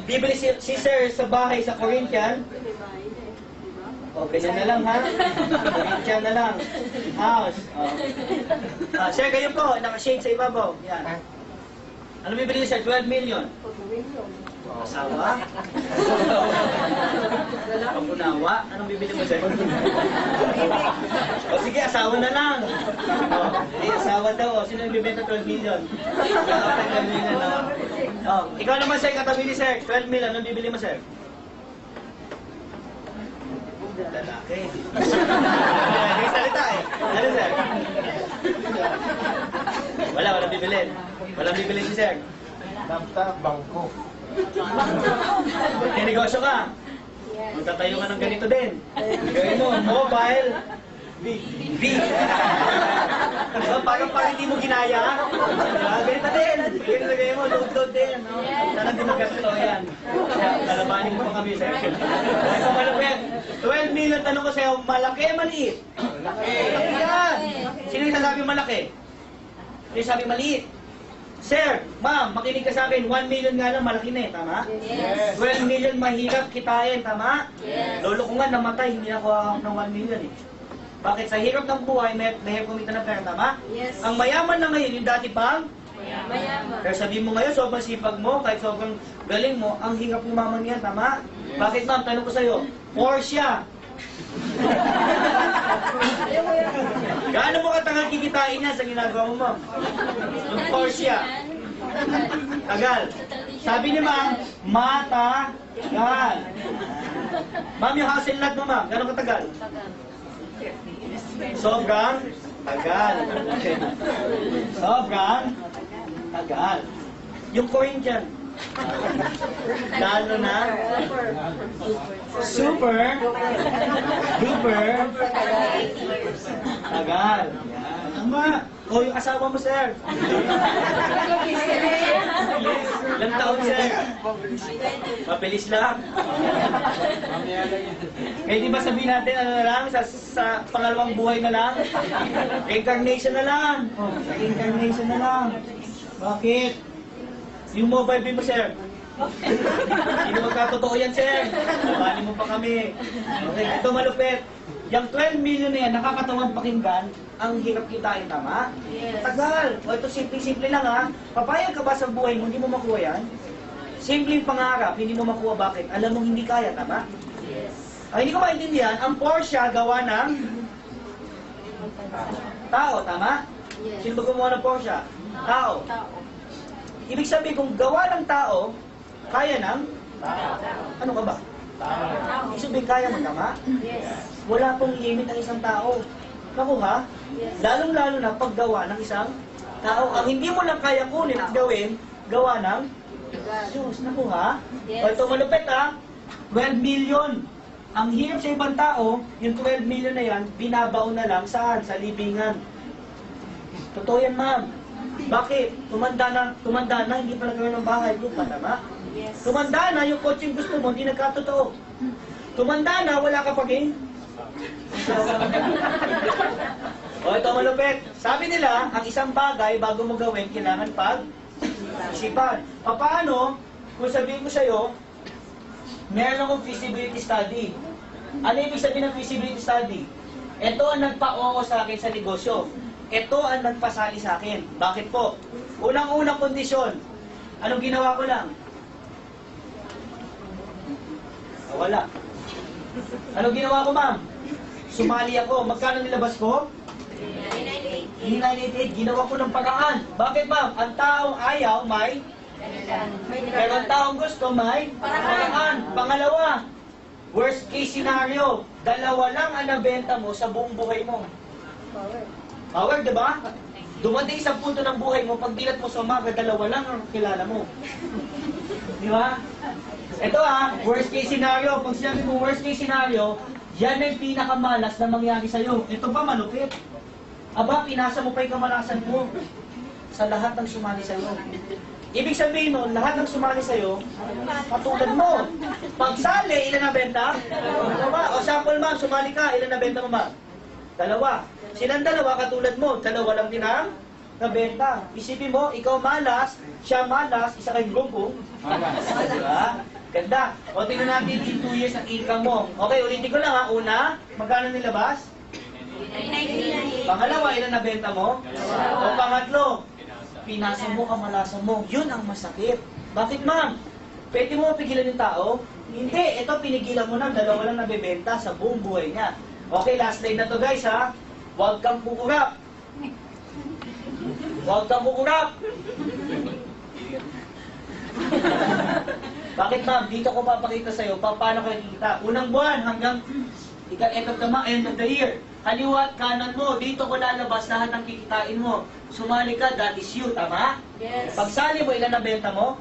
Bibili si Sir sa bahay sa Corinthian. O, ganyan na lang ha. Corinthian na lang. House. Sir, kayo po, nakashade sa ibabaw. Yan. Ano bibili ni Sir? 12 million. Asawa? Pag-unawa? Anong bibili mo, Sir? O sige, asawa na lang. Asawa daw. Sino yung bibenta 12 million? Ikaw naman, Sir, katabi ni Sir. 12 million. Anong bibili mo, Sir? Lalaki. May salita eh. Ano, Sir? Walang bibili. Walang bibili si Sir. Bangko. May negosyo ka. Magtatayo ka ng ganito din. Gawin mo, mobile. V. Parang hindi mo ginaya. Ganito din. Ganito na gawin mo, load din. Sana din magkasto yan. Lalabanin mo pa kami, Sir. Ito malapit. 12 million, tanong ko sa'yo, malaki, maliit? Malaki. Malaki yan. Sino yung sasabi malaki? Sino yung sabi maliit? Sir, ma'am, makinig ka sa akin, 1 million nga lang, malaki na eh, tama? Yes. 12 million, mahirap kitain, tama? Yes. Lolo ko nga namatay, hindi na ako ng 1 million eh. Bakit? Sa hirap ng buhay, may kumita ng pera, tama? Yes. Ang mayaman na ngayon, yung dati pang? Mayaman. Pero sabihin mo ngayon, sobrang sipag mo, kahit sobrang galing mo, ang hirap umaman yan, tama? Bakit ma'am? Tanong ko sa'yo, Porsche. Gaano mo katangal kikitain niya sa ginagawa mo, ma'am? Yung Porsche. Tagal. Sabi ni ma'am, matagal. Ma'am, yung hassle lot mo, ma'am, gano'ng katagal? Sobrang tagal. Sobrang tagal. Yung Corinthian, lalo na super duper tagal. Tama. O yung asawa mo, sir. Ilang taon, sir? Mabilis lang. Kaya di ba sabihin natin, ano na lang, sa pangalawang buhay na lang? Reincarnation na lang. Reincarnation na lang. Bakit? Yung mobile bill mo, sir. Hindi magkatotoo yan, sir. Labanin mo pa kami. Okay, ito malupit. Yung 12 million na yan, nakakatawang pakinggan, ang hirap kitain, tama? Yes. Tagal. O ito simple-simple lang ha. Papayag ka ba sa buhay mo, hindi mo makuha yan? Simpleng pangarap, hindi mo makuha, bakit? Alam mo hindi kaya, tama? Yes. Ay, hindi ko maintindihan, ang Porsche gawa ng tao, tama? Yes. Sino ba gumawa ng Porsche? Tao. Tao. Ibig sabihin, kung gawa ng tao, kaya ng? Ano ka ba? Tao. Ibig sabihin, kaya mo, tama? Yes. Wala pong limit ang isang tao. Nakuha? Yes. Lalong-lalo na paggawa ng isang tao. Ang hindi mo lang kaya kunin at gawin, gawa ng Diyos. Nakuha? Yes. O ito malupit ha? 12 million. Ang hirap sa ibang tao, yung 12 million na yan, binabaon na lang saan? Sa libingan. Totoo yan, ma'am. Bakit? Tumanda na, hindi pala gawin ng bahay. Lupa, tama? Yes. Tumanda na, yung coaching gusto mo, hindi nagkatotoo. Tumanda na, wala ka paging. O ito malupit. Sabi nila, ang isang bagay bago mo gawin, kailangan pag-isipan. Paano, kung sabihin ko sa'yo, meron akong feasibility study. Ano ibig sabihin ng feasibility study? Ito ang nagpa-oo sa akin sa negosyo. Ito ang nagpasali sa akin. Bakit po? Unang-unang kondisyon. Anong ginawa ko lang? Wala. Anong ginawa ko, ma'am? Sumali ako. Magkano nilabas ko? 988. Ginawa ko ng paraan. Bakit, ma'am? Ang taong ayaw may pero ang taong gusto may paraan. Pangalawa, worst case scenario, dalawa lang ang nabenta mo sa buong buhay mo. Power, di ba? Dumating sa punto ng buhay mo, pag dilat mo sa umaga, dalawa lang ang kilala mo. Di ba? Ito worst case scenario. Pag sinabi mo worst case scenario, yan ay pinakamalas na mangyari sa'yo. Ito pa malupit. Aba, pinasa mo pa yung kamalasan mo sa lahat ng sumali sa'yo. Ibig sabihin nun, lahat ng sumali sa'yo, katulad mo. Pagsali, ilan na benta? Dalawa. O sample, ma'am, sumali ka, ilan na benta mo, ma'am? Dalawa. Silang dalawa, katulad mo, dalawa lang din ang nabenta. Isipin mo, ikaw malas, siya malas, isa kayong grupo. Diba? Ganda. O, tingnan natin in 2 years ang income mo. Okay, ulitin ko lang ha. Una, magkano nilabas? Pangalawa, ilan nabenta mo? O pangatlo, pinasa mo, kamalasan mo. Yun ang masakit. Bakit ma'am? Pwede mo pigilan yung tao? Hindi. Ito, pinigilan mo na. Dalawa lang nabebenta sa buong buhay niya. Okay, last line na to guys ha. Huwag kang kukurap. Huwag kang kukurap. Bakit ma'am? Dito ko papakita sa'yo paano kayo kikita. Unang buwan hanggang end of the year. Kaliwa at kanan mo, dito ko lalabas lahat ng kikitain mo. Sumali ka, that is you, tama? Yes. Pagsali mo, ilan na benta mo?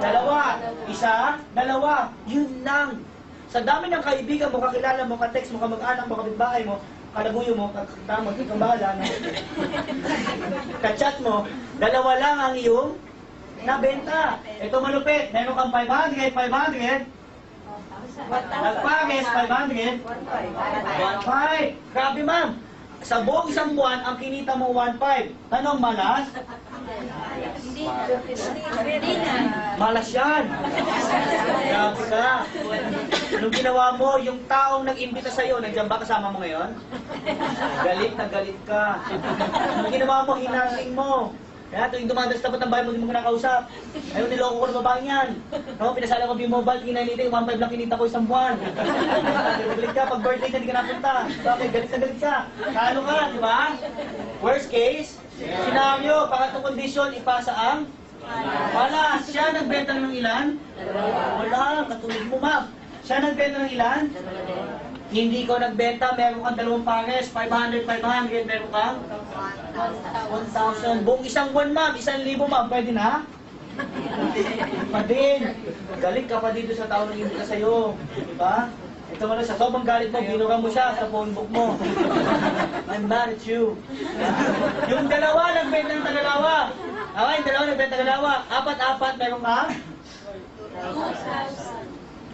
Dalawa. Isa, dalawa. Yun lang. Sa dami ng kaibigan mo, kakilala mo, ka-text mo, kamag-anak mo, kapitbahay mo, kalabuyo mo, kakamot, ikaw bahala, no? Ka-chat mo, dalawa lang ang iyong nabenta. Ito malupit. Meron kang 500. Nagpares, 500. 1.5. Grabe ma'am. Sa buong isang buwan, ang kinita mo 1.5. Tanong, malas? Hindi na. Malas yan. Grabe ka. Anong ginawa mo? Yung taong nag-imbita sa'yo, nandiyan ba kasama mo ngayon? Galit na galit ka. Anong ginawa mo? Hinaling mo. Kaya tuwing dumadalas tapat ng bahay mo, hindi mo kinakausap. Ayun, niloko ko ng babaeng yan. No, pinasala ko B-Mobile, kinalita, 1.5 lang kinita ko isang buwan. Galit ka, pag birthday ka, hindi ka napunta. Bakit? Galit na galit ka. Talo ka, di ba? Worst case, scenario, pangatlong kondisyon, ipasa ang wala. Siya nagbenta ng ilan? Wala, katulad mo ma'am. Siya nagbenta ng ilan? Hindi ko nagbenta, meron kang dalawang pares, 500, meron kang 1,000. Buong isang buwan ma'am, 1,000 ma'am, pwede na? Pa din. Galit ka pa dito sa tao nang hindi ka sa'yo. Diba? Ito mo na, sa sobrang galit mo, binuga mo siya sa phone book mo. I'm mad at you. Yung dalawa, nagbenta ng tagalawa. Okay, yung dalawa, nagbenta ng tagalawa. Apat, meron ka?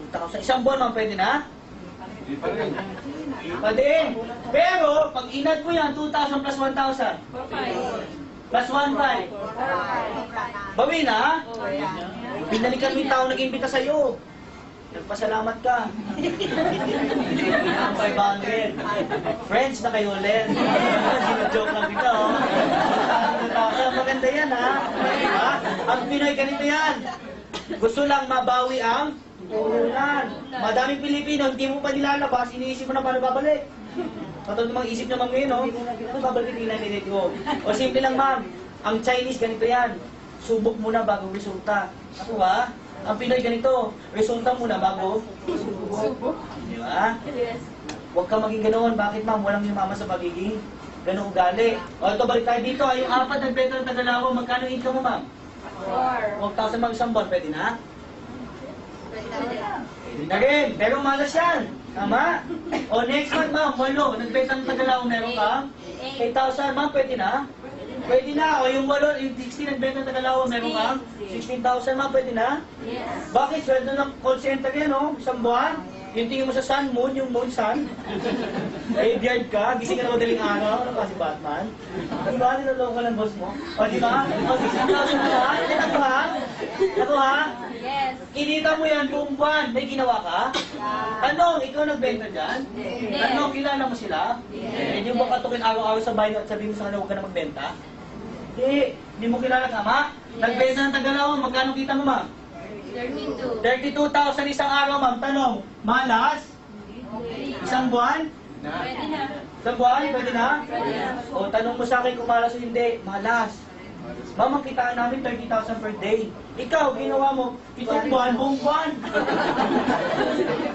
2,000. Isang buwan ma'am, pwede na? Pwede. Pero, pag inad mo yan, 2,000 plus 1,000. Plus 1,500. Bawi na? Binalikan mo yung tao nag-imbita sa'yo. Nagpasalamat ka. 500. Friends na kayo ulit. Sino-joke lang kita, oh. 2,000. Maganda yan, ha? Diba? Ang Pinoy, ganito yan. Gusto lang mabawi ang ulan. Madaming Pilipino, hindi mo pa nilalabas, iniisip mo na paano babalik. Katulad ng mga isip naman ngayon, no? Ano babalik nila nilito ko? O simple lang, ma'am. Ang Chinese, ganito yan. Subok muna bago resulta. Ako ba? Ang Pinoy ganito. Resulta muna bago subok. Di ba? Yes. Huwag ka maging ganoon. Bakit, ma'am? Walang yumama sa pagiging ganong ugali. O ito, balik tayo dito. Ay, yung apat nagbenta ng Tagalawa, magkano income mo, ma'am? 1,000 ma'am isang buwan, pwede na? Pwede na rin. Pero malas yan. Tama? O next month, ma'am, 8. Nagbenta ng Tagalawa, meron ka? 8,000, ma'am, pwede na? Pwede na. O yung 8, yung 16 nagbenta ng Tagalawa, meron ka? 16,000, ma'am, pwede na? Yes. Bakit? Sweldo ng call center yan, no? Isang buwan? Yung tingin mo sa sun, moon, yung moon, sun. Graveyard ka, gising ka na madaling araw, ano ka si Batman? Di ba? Niloloko ka ng boss mo? O, di ba? O, 16,000 na ba? Ako ha? Ako ha? Yes. Kinita mo yan buong buwan. May ginawa ka? Tanong, ikaw nagbenta dyan? Tanong, kilala mo sila? Hindi mo katukin araw-araw sa bahay at sabihin mo sa kanila huwag ka na magbenta? Hindi mo kilala, tama? Nagbenta ng Tagalawa, magkano kita mo, ma'am? 32. 32,000 isang araw, ma'am. Tanong, malas? Isang buwan? Pwede na. Isang buwan? Pwede na? Pwede na. O, tanong mo sa akin kung malas o hindi. Malas. Ma'am, ang kitaan namin 30,000 per day. Ikaw, ginawa mo, itong buwan, buong buwan.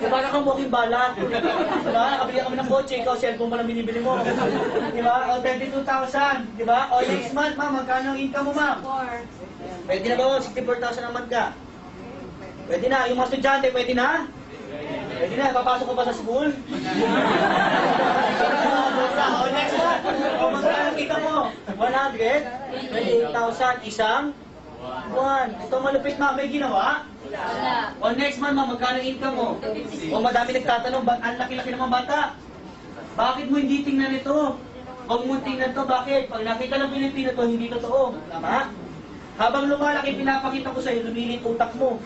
Diba, kang walking bala. Diba, nakabili kami ng kotse, ikaw, cellphone pa lang binibili mo. Diba, o 32,000. Diba, o next month, ma'am, magkano ang income mo, ma'am? 4. Pwede na ba, 64,000 ang month ka? Pwede na, yung mga estudyante, pwede na? Pwede na, papasok ko pa sa school? O next month, o magkano kita mo? 128,000 isang buwan. Ito malupit, ma'am, may ginawa? Wala. O next month, ma'am, magkano income mo? O madami nagtatanong, ang laki-laki ng mga bata. Bakit mo hindi tingnan ito? Huwag mo tingnan to, bakit? Pag nakita ng Pilipino to, hindi totoo. Tama? Habang lumalaki, pinapakita ko sa'yo, lumilit utak mo.